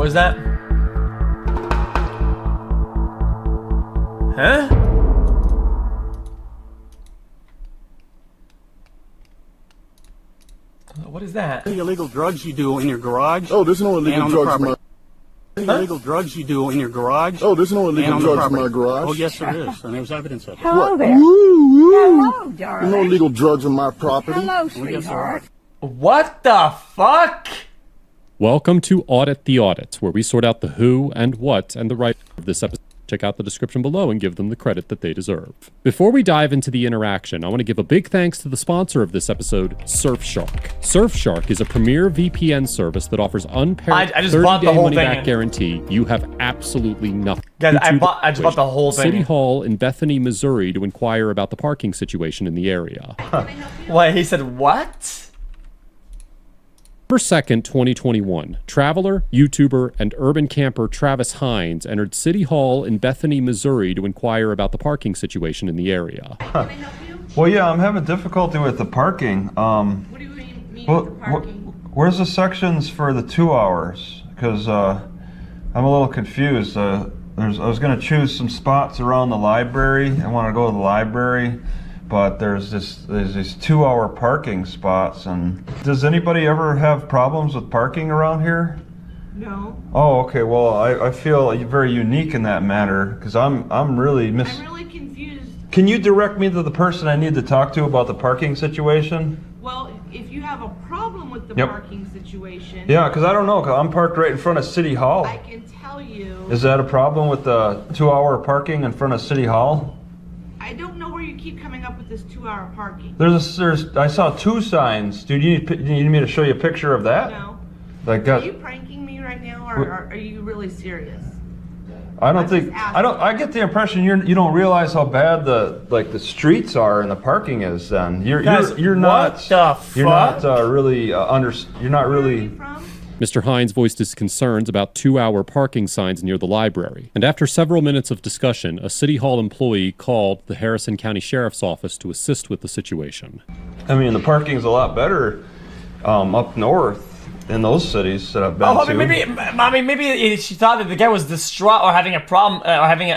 What is that? Huh? What is that? The illegal drugs you do in your garage. Oh, there's no illegal drugs in my... The illegal drugs you do in your garage. Oh, there's no illegal drugs in my garage. Oh, yes, there is. And there's evidence of it. Hello there. Hello, darling. no illegal drugs on my property. Hello, sweetheart. What the fuck? Welcome to Audit the Audit, where we sort out the who and what and the right of this episode. Check out the description below and give them the credit that they deserve. Before we dive into the interaction, I want to give a big thanks to the sponsor of this episode, Surfshark. Surfshark is a premier VPN service that offers unparalleled 30-day money-back guarantee. You have absolutely nothing. Guys, I just bought the whole thing. City Hall in Bethany, Missouri to inquire about the parking situation in the area. Wait, he said what? December 2nd, 2021, traveler, YouTuber, and urban camper Travis Hines entered City Hall in Bethany, Missouri to inquire about the parking situation in the area. Can I help you? Well, yeah, I'm having difficulty with the parking. What do you mean with the parking? Where's the sections for the 2 hours? Because I'm a little confused. I was going to choose some spots around the library. I want to go to the library. But there's these 2 hour parking spots, and does anybody ever have problems with parking around here? No. Oh, okay. Well, I feel very unique in that matter because I'm really confused. Can you direct me to the person I need to talk to about the parking situation? Well, if you have a problem with the parking situation. Yeah, because I don't know. 'Cause I'm parked right in front of City Hall. I can tell you. Is that a problem with the 2 hour parking in front of City Hall? I don't know where you keep coming up with this 2 hour parking. I saw 2 signs. Dude, you need me to show you a picture of that? No. Are you pranking me right now, or are you really serious? I get the impression you don't realize how bad the streets are and the parking is. Then you're not really. Mr. Hines voiced his concerns about 2 hour parking signs near the library. And after several minutes of discussion, a City Hall employee called the Harrison County Sheriff's Office to assist with the situation. I mean, the parking's a lot better up north in those cities that I've been to. Maybe she thought that the guy was distraught or having a problem, or having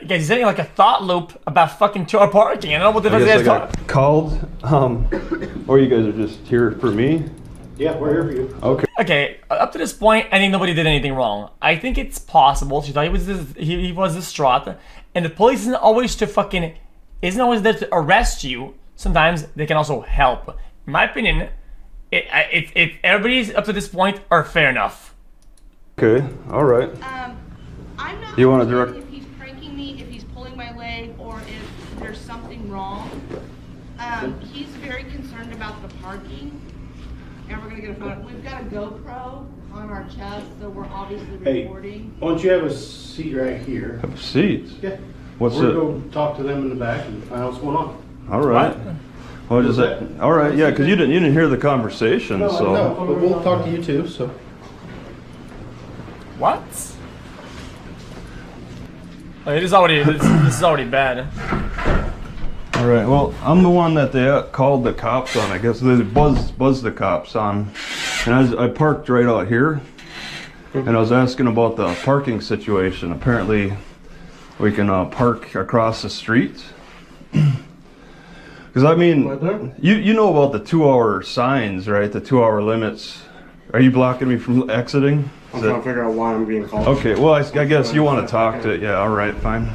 he's having like a thought loop about fucking 2 hour parking. I don't know what the fuck I got called, or you guys are just here for me? Yeah, we're here for you. Okay. Okay, up to this point, I think nobody did anything wrong. I think it's possible. She thought he was distraught, and the police isn't always there to arrest you. Sometimes they can also help. In my opinion, if everybody's up to this point are fair enough. Okay, all right. I'm not You want to sure direct? if he's pranking me, if he's pulling my leg, or if there's something wrong. He's very concerned about the parking. And we're gonna get a photo. We've got a GoPro on our chest, so we're obviously recording. Why don't you have a seat right here? Have seats? Yeah. We're gonna go talk to them in the back and find out what's going on. All right. All right. Yeah, because you didn't hear the conversation. No, so. no, but we'll talk to you too. So. What? Oh, this is already bad. All right. Well, I'm the one that they called the cops on. I guess they buzzed the cops on, and I parked right out here, and I was asking about the parking situation. Apparently, we can park across the street. Because I mean, you know about the 2 hour signs, right? The 2 hour limits. Are you blocking me from exiting? I'm trying to figure out why I'm being called. Okay. Well, I guess you want to talk to. Yeah. All right. Fine.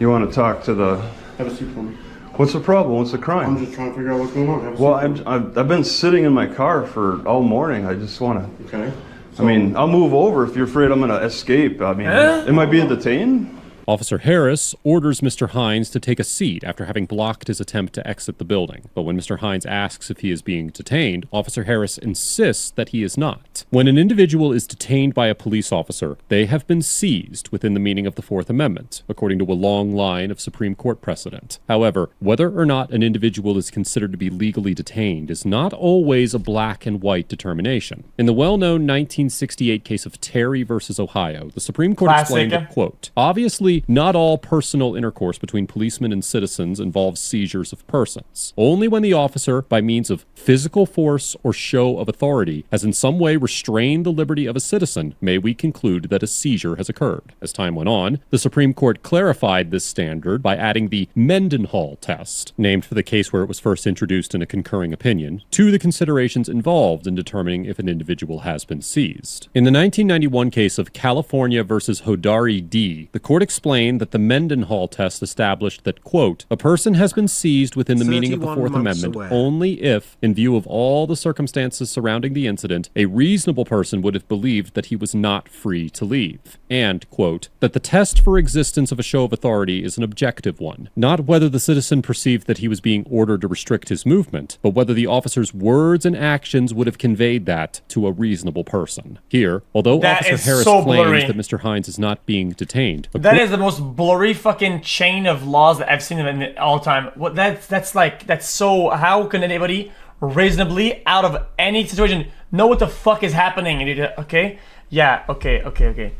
You want to talk to the... Have a seat for me. What's the problem? What's the crime? I'm just trying to figure out what's going on. Have a Well, seat I've been sitting in my car for all morning. I just want to... Okay. I mean, I'll move over if you're afraid I'm going to escape. I mean, am I being detained? Officer Harris orders Mr. Hines to take a seat after having blocked his attempt to exit the building. But when Mr. Hines asks if he is being detained, Officer Harris insists that he is not. When an individual is detained by a police officer, they have been seized within the meaning of the Fourth Amendment, according to a long line of Supreme Court precedent. However, whether or not an individual is considered to be legally detained is not always a black and white determination. In the well-known 1968 case of Terry versus Ohio, the Supreme Court explained that, quote, obviously Firstly, not all personal intercourse between policemen and citizens involves seizures of persons. Only when the officer, by means of physical force or show of authority, has in some way restrained the liberty of a citizen, may we conclude that a seizure has occurred. As time went on, the Supreme Court clarified this standard by adding the Mendenhall test, named for the case where it was first introduced in a concurring opinion, to the considerations involved in determining if an individual has been seized. In the 1991 case of California versus Hodari D., the court explained that the Mendenhall test established that, quote, a person has been seized within the meaning of the Fourth Amendment only if, in view of all the circumstances surrounding the incident, a reasonable person would have believed that he was not free to leave. And, quote, that the test for existence of a show of authority is an objective one, not whether the citizen perceived that he was being ordered to restrict his movement, but whether the officer's words and actions would have conveyed that to a reasonable person. Here, although Officer Harris claims that Mr. Hines is not being detained. That is the most blurry fucking chain of laws that I've seen in all time. What that's so. How can anybody reasonably, out of any situation, know what the fuck is happening? Okay, yeah, okay.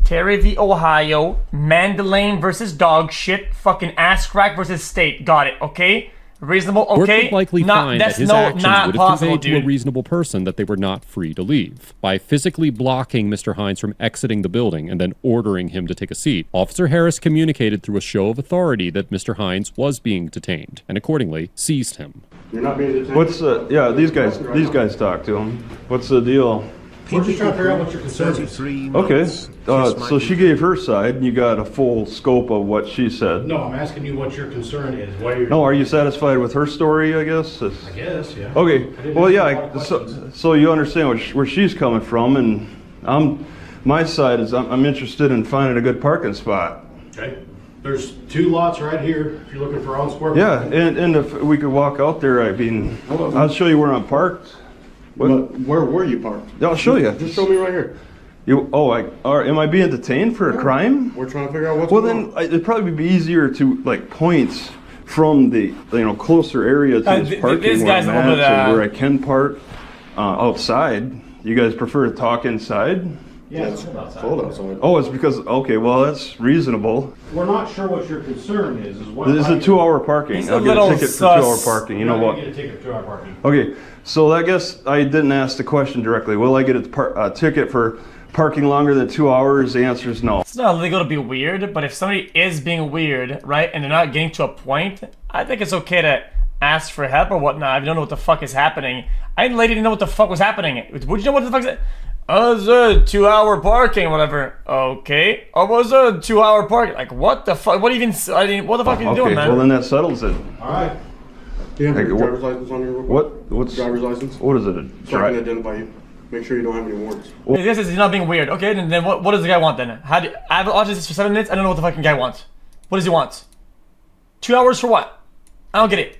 Terry v. Ohio, Mandalane versus dog shit, fucking ass crack versus state. Got it. Okay. Reasonable, okay? Would likely find that his actions would have conveyed to a reasonable person that they were not free to leave. By physically blocking Mr. Hines from exiting the building and then ordering him to take a seat, Officer Harris communicated through a show of authority that Mr. Hines was being detained, and accordingly seized him. You're not being detained? What's yeah, these guys talk to him. What's the deal? We're just trying to figure out what your concern is. Okay, so she gave her side, and you got a full scope of what she said. No, I'm asking you what your concern is. Why you're... No, are you satisfied with her story, I guess? I guess, yeah. Okay, well, yeah, so you understand where she's coming from, and my side is I'm interested in finding a good parking spot. Okay. There's 2 lots right here, if you're looking for on square. Yeah, and if we could walk out there, I mean, I'll show you where I'm parked. Where were you parked? Yeah, I'll show you. Just show me right here. Am I being detained for a crime? We're trying to figure out what's well, going then it'd probably be easier to like point from the closer area to this parking this where guy's I'm a little at, bit, so where I can park outside. You guys prefer to talk inside? Yeah, it's cold outside. Oh, it's because, okay, well, that's reasonable. We're not sure what your concern is. This is a 2-hour parking. I'll get a ticket for 2-hour parking. You know what? Get a ticket for 2-hour parking. Okay, so I guess I didn't ask the question directly. Will I get a ticket for parking longer than 2 hours? The answer is no. It's not illegal to be weird, but if somebody is being weird, right, and they're not getting to a point, I think it's okay to ask for help or whatnot if you don't know what the fuck is happening. I didn't let you know what the fuck was happening. Would you know what the fuck is it? Oh, it's a 2-hour parking, whatever. Okay. Oh, was a 2-hour parking? Like, what the fuck? What even? What the fuck are you doing, man? Well, then that settles it. All right. Do you have your driver's license on you? What's driver's license? What is it? So I can identify you. Make sure you don't have any warrants. This is not being weird. Okay, then what does the guy want then? I've watched this for 7 minutes. I don't know what the fucking guy wants. What does he want? 2 hours for what? I don't get it.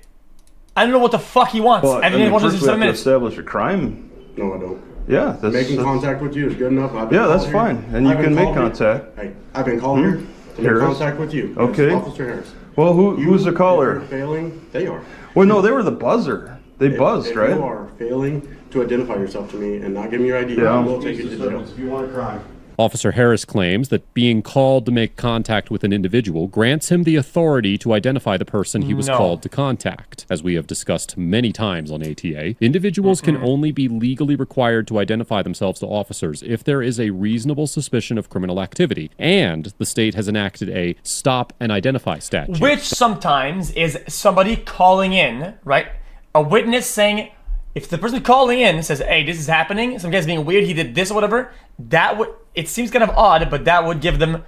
I don't know what the fuck he wants. Well, I've been watching this for 7 minutes. Establish a crime. No, I don't. Yeah, making contact with you is good enough. Yeah, that's fine, and you can make contact. Hey, I've been called here to make contact with you. Okay. Officer Harris. Well, who's the caller? Failing. They are. Well, no, they were the buzzer. They buzzed, if right? You are failing to identify yourself to me and not give me your ID. Yeah. I will take you to jail. If you want a crime. Officer Harris claims that being called to make contact with an individual grants him the authority to identify the person he was called to contact. As we have discussed many times on ATA, individuals can only be legally required to identify themselves to officers if there is a reasonable suspicion of criminal activity, and the state has enacted a stop and identify statute. Which sometimes is somebody calling in, right? A witness saying, if the person calling in says, hey, this is happening, some guy's being weird, he did this or whatever, that would, it seems kind of odd, but that would give them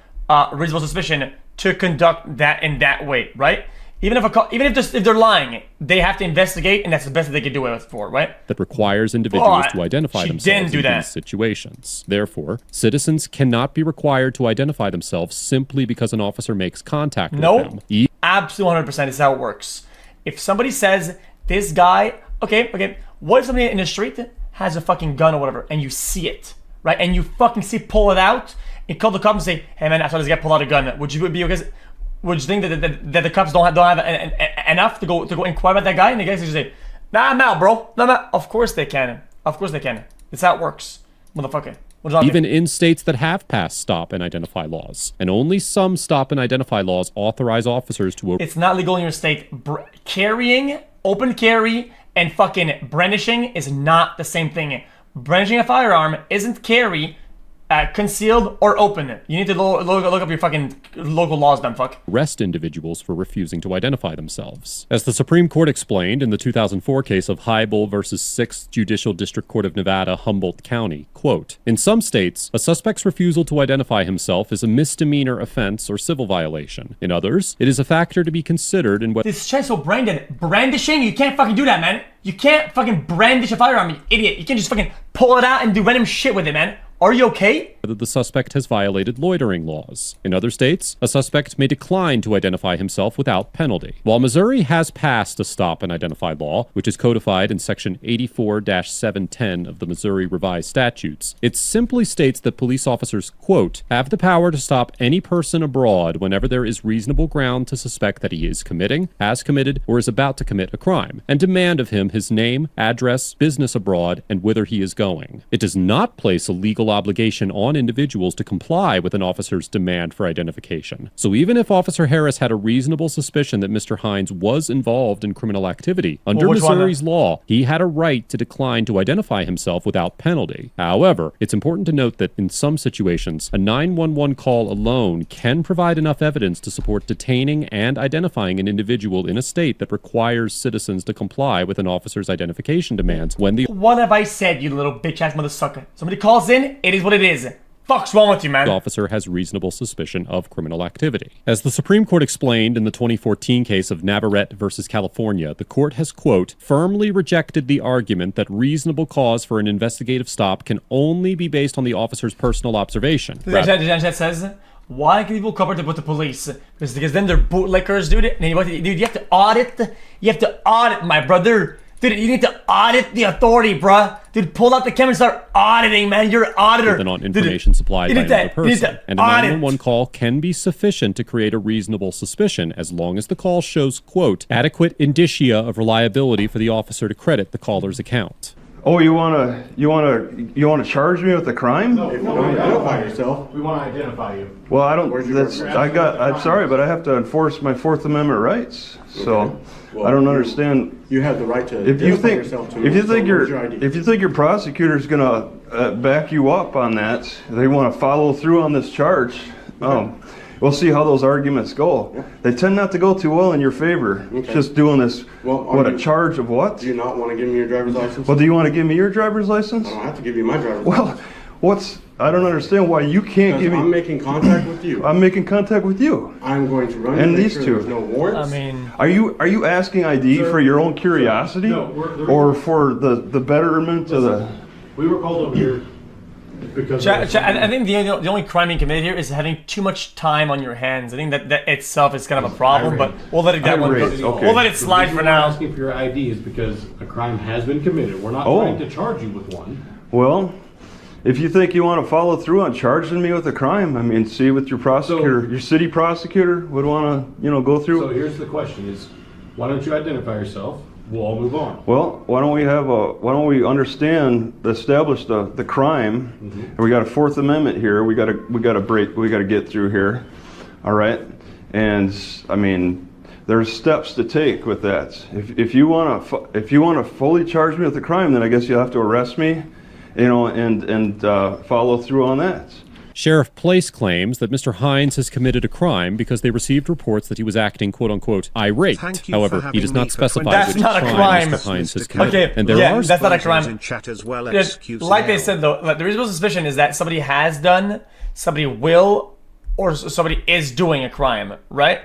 reasonable suspicion to conduct that in that way, right? Even if they're lying, they have to investigate, and that's the best that they can do it for, right? That requires individuals to identify themselves in these situations. Therefore, citizens cannot be required to identify themselves simply because an officer makes contact with them. Absolutely 100% is how it works. If somebody says, this guy, okay, what if somebody in the street has a fucking gun or whatever, and you see it, right? And you fucking pull it out, and call the cops and say, hey man, I saw this guy pull out a gun. Would you be okay? Would you think that the cops don't have enough to go inquire about that guy? And the guys just say, nah, I'm out, bro. No, I'm out. Of course they can. Of course they can. That's how it works, motherfucker. What does that even mean? in states that have passed stop and identify laws. And only some stop and identify laws authorize officers to It's not legal in your state. Carrying, open carry, and fucking brandishing is not the same thing. Brandishing a firearm isn't carry, concealed or open. You need to look up your fucking local laws, dumb fuck. arrest individuals for refusing to identify themselves. As the Supreme Court explained in the 2004 case of Heibel versus 6th Judicial District Court of Nevada, Humboldt County, quote, in some states, a suspect's refusal to identify himself is a misdemeanor offense or civil violation. In others, it is a factor to be considered in whether This shit's so brandishing, you can't fucking do that, man. You can't fucking brandish a firearm, you idiot. You can't just fucking pull it out and do random shit with it, man. Are you okay? the suspect has violated loitering laws. In other states, a suspect may decline to identify himself without penalty. While Missouri has passed a stop and identify law, which is codified in Section 84-710 of the Missouri Revised Statutes, it simply states that police officers, quote, have the power to stop any person abroad whenever there is reasonable ground to suspect that he is committing, has committed, or is about to commit a crime, and demand of him his name, address, business abroad, and whither he is going. It does not place a legal obligation on individuals to comply with an officer's demand for identification. So even if Officer Harris had a reasonable suspicion that Mr. Hines was involved in criminal activity, under Missouri's law, he had a right to decline to identify himself without penalty. However, it's important to note that in some situations, a 911 call alone can provide enough evidence to support detaining and identifying an individual in a state that requires citizens to comply with an officer's identification demands when the What have I said, you little bitch-ass motherfucker? Somebody calls in, it is what it is. Fuck's wrong with you, man? officer has reasonable suspicion of criminal activity. As the Supreme Court explained in the 2014 case of Navarrete versus California, the court has, quote, firmly rejected the argument that reasonable cause for an investigative stop can only be based on the officer's personal observation. The judge that says, why can people cooperate with the police? Because then they're bootlickers, dude. And you have to audit. You have to audit, my brother. Dude, you need to audit the authority, bruh. Dude, pull out the camera and start auditing, man. You're an auditor. Than on information supplied by another person. And a 911 call can be sufficient to create a reasonable suspicion as long as the call shows, quote, adequate indicia of reliability for the officer to credit the caller's account. Oh, you wanna charge me with a crime? If you don't identify yourself, We want to identify you. Well, I don't. Where's your That's. driver's I'm sorry, but I have to enforce my Fourth Amendment rights. So Okay. Well, I don't understand. you have the right to If you identify think yourself to me. if you so think where's your ID? if you think your prosecutor's gonna back you up on that, they want to follow through on this charge. We'll see how those arguments go. Yeah. They tend not to go too well in your favor. Okay. Just doing this. Well, What a charge of what? Do you not want to give me your driver's license? Well, do you want to give me your driver's license? I don't have to give you my driver's Well, license. I don't understand why you can't Because give I'm me. making contact with you. I'm making contact with you. I'm going to run you And make these sure two. there's no warrants. I mean, Are you asking ID Sir, for your own curiosity, no, we're- or for the betterment of the? We were called over here because. I think the only crime being committed here is having too much time on your hands. I think that itself is kind of a problem, but we'll let it that one go. Irate, okay. We'll let it slide for now. Asking for your ID is because a crime has been committed. We're not Oh. trying to charge you with one. Well, if you think you want to follow through on charging me with a crime, I mean, see what your prosecutor, your city prosecutor would want to, go through. So here's the question: is why don't you identify yourself? We'll all move on. Well, why don't we establish the crime? And we got a Fourth Amendment here. We got to get through here. All right. And I mean, there's steps to take with that. If you want to fully charge me with a crime, then I guess you'll have to arrest me, and follow through on that. Sheriff Place claims that Mr. Hines has committed a crime because they received reports that he was acting, quote-unquote, irate. Thank you However, for he having does me not for specify 20 That's which not a crime crime. Mr. Hines has committed. Okay, And there yeah, are that's not a in crime. chat as well, Dude, xQc. like they said though, like, the reasonable suspicion is that somebody has done, somebody will, or somebody is doing a crime, right?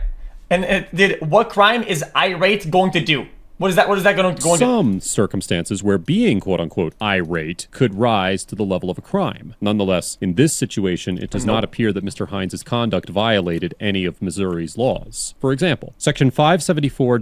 And what crime is irate going to do? What is that going to some circumstances where being quote-unquote irate could rise to the level of a crime. Nonetheless, in this situation, it does not appear that Mr. Hines' conduct violated any of Missouri's laws. For example, Section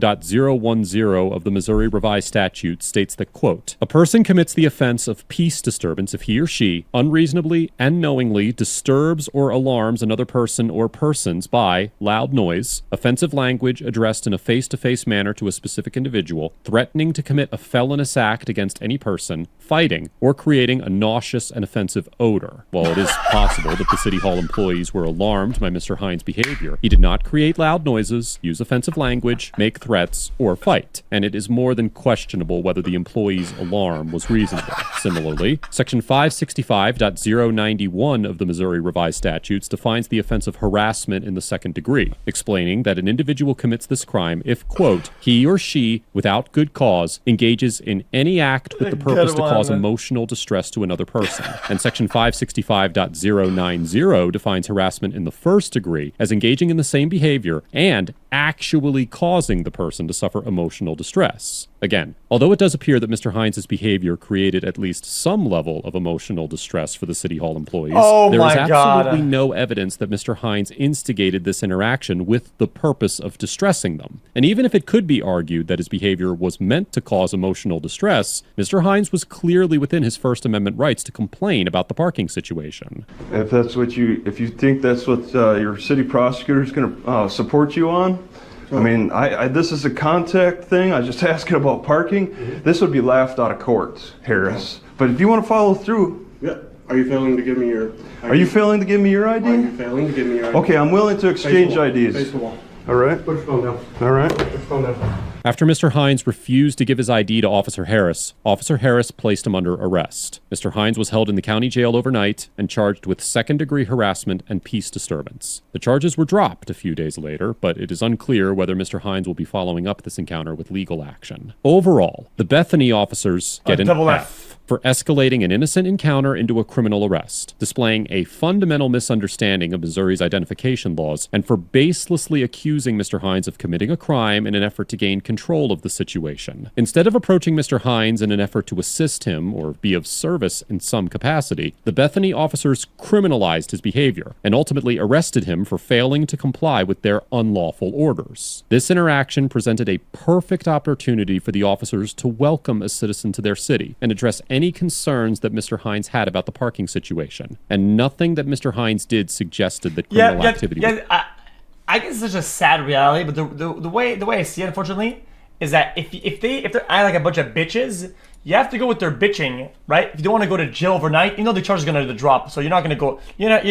574.010 of the Missouri Revised Statutes states that, quote, a person commits the offense of peace disturbance if he or she unreasonably and knowingly disturbs or alarms another person or persons by loud noise, offensive language addressed in a face-to-face manner to a specific individual, threatening to commit a felonious act against any person, fighting or creating a nauseous and offensive odor. While it is possible that the City Hall employees were alarmed by Mr. Hines' behavior, he did not create loud noises, use offensive language, make threats, or fight, and it is more than questionable whether the employee's alarm was reasonable. Similarly, Section 565.091 of the Missouri Revised Statutes defines the offense of harassment in the second degree, explaining that an individual commits this crime if, quote, he or she, without good cause, engages in any act with the purpose to cause emotional distress to another person. And Section 565.090 defines harassment in the first degree as engaging in the same behavior and actually causing the person to suffer emotional distress. Again, although it does appear that Mr. Hines' behavior created at least some level of emotional distress for the City Hall employees, there is absolutely no evidence that Mr. Hines instigated this interaction with the purpose of distressing them. And even if it could be argued that his behavior was meant to cause emotional distress, Mr. Hines was clearly within his First Amendment rights to complain about the parking situation. If you think that's what your city prosecutor is going to support you on, I mean, this is a contact thing. I was just asking about parking. Mm-hmm. This would be laughed out of court, Harris. But if you want to follow through. Yeah. Are you failing to give me your ID? Are you failing to give me your ID? Are you failing to give me your ID? Okay, I'm willing to exchange IDs. Face the wall. All right. Put your phone down. All right. Put your phone down. After Mr. Hines refused to give his ID to Officer Harris placed him under arrest. Mr. Hines was held in the county jail overnight and charged with second-degree harassment and peace disturbance. The charges were dropped a few days later, but it is unclear whether Mr. Hines will be following up this encounter with legal action. Overall, the Bethany officers get an F for escalating an innocent encounter into a criminal arrest, displaying a fundamental misunderstanding of Missouri's identification laws, and for baselessly accusing Mr. Hines of committing a crime in an effort to gain control of the situation. Instead of approaching Mr. Hines in an effort to assist him or be of service in some capacity, the Bethany officers criminalized his behavior and ultimately arrested him for failing to comply with their unlawful orders. This interaction presented a perfect opportunity for the officers to welcome a citizen to their city and address any concerns that Mr. Hines had about the parking situation. And nothing that Mr. Hines did suggested that criminal activity was... I guess it's just a sad reality, but the way I see it, unfortunately, is that if they're acting like a bunch of bitches, you have to go with their bitching, right? If you don't want to go to jail overnight, you know the charge is going to drop, so you're not going to go, you're not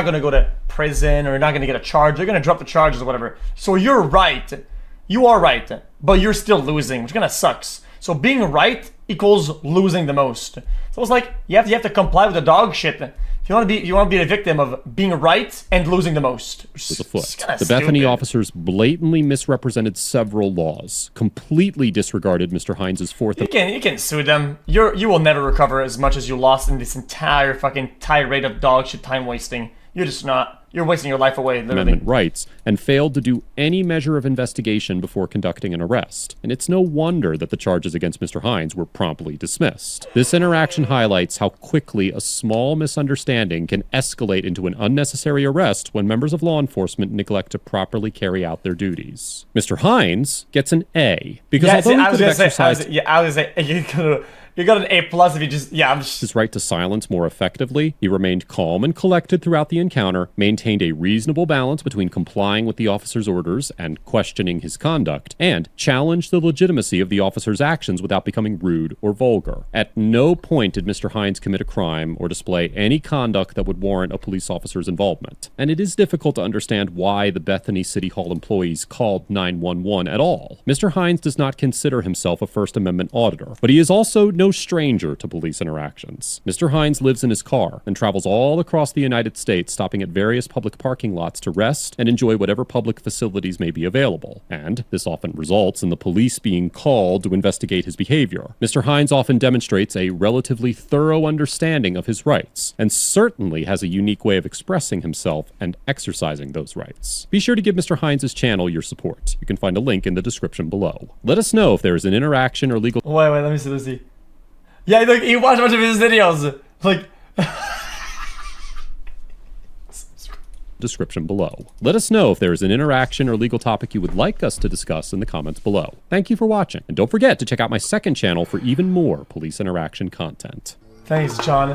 going to go to prison, or you're not going to get a charge. They're going to drop the charges or whatever. So you're right. You are right, but you're still losing, which kind of sucks. So being right equals losing the most. So it's like you have to comply with the dog shit. If you want to be a victim of being right and losing the most. The Bethany officers blatantly misrepresented several laws, completely disregarded Mr. Hines' Fourth Amendment. You can sue them. You will never recover as much as you lost in this entire fucking tirade of dog shit time wasting. You're just not. You're wasting your life away, literally. Amendment rights, and failed to do any measure of investigation before conducting an arrest. And it's no wonder that the charges against Mr. Hines were promptly dismissed. This interaction highlights how quickly a small misunderstanding can escalate into an unnecessary arrest when members of law enforcement neglect to properly carry out their duties. Mr. Hines gets an A, because although he could have exercised... You got an A+ if you just... his right to silence more effectively, he remained calm and collected throughout the encounter, maintained a reasonable balance between complying with the officer's orders and questioning his conduct, and challenged the legitimacy of the officer's actions without becoming rude or vulgar. At no point did Mr. Hines commit a crime or display any conduct that would warrant a police officer's involvement. And it is difficult to understand why the Bethany City Hall employees called 911 at all. Mr. Hines does not consider himself a First Amendment auditor, but he is also no stranger to police interactions. Mr. Hines lives in his car and travels all across the United States, stopping at various public parking lots to rest and enjoy whatever public facilities may be available. And this often results in the police being called to investigate his behavior. Mr. Hines often demonstrates a relatively thorough understanding of his rights, and certainly has a unique way of expressing himself and exercising those rights. Be sure to give Mr. Hines' channel your support. You can find a link in the description below. Let us know if there is an interaction or legal... Wait, let me see. Yeah, look, he watched a bunch of his videos. Like... description below. Let us know if there is an interaction or legal topic you would like us to discuss in the comments below. Thank you for watching, and don't forget to check out my second channel for even more police interaction content. Thanks, John.